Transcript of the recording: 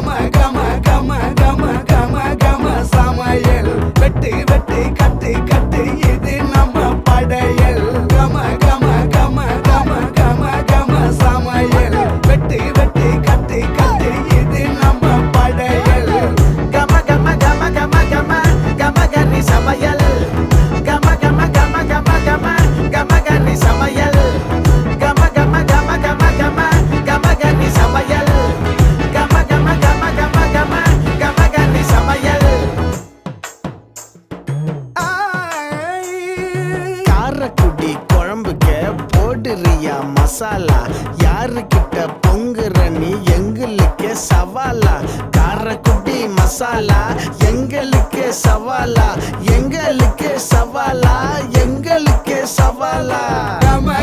கம கம கம கம கம கம சமையல் வெட்டி வெட்டி கட்டி கட்டி இது நம்ம படையல் கம கம கம கம கம கம சமையல் வெட்டி வெட்டி கட்டி கட்டி இது நம்ம படையல் கம கம கம கம கம கம கனி சமையல் கம கம கம கம கம கம கனி சமையல் கம கம கம கம கம கம கனி சமையல் கம கம கம கம கம கம கனி சமையல் காரக்குடி குழம்புக்கு போடுறியா மசாலா யாருக்கிட்ட பொங்குற நீ எங்களுக்கு சவாலா காரக்குடி மசாலா எங்களுக்கு சவாலா எங்களுக்கு சவாலா எங்களுக்கு சவாலா கம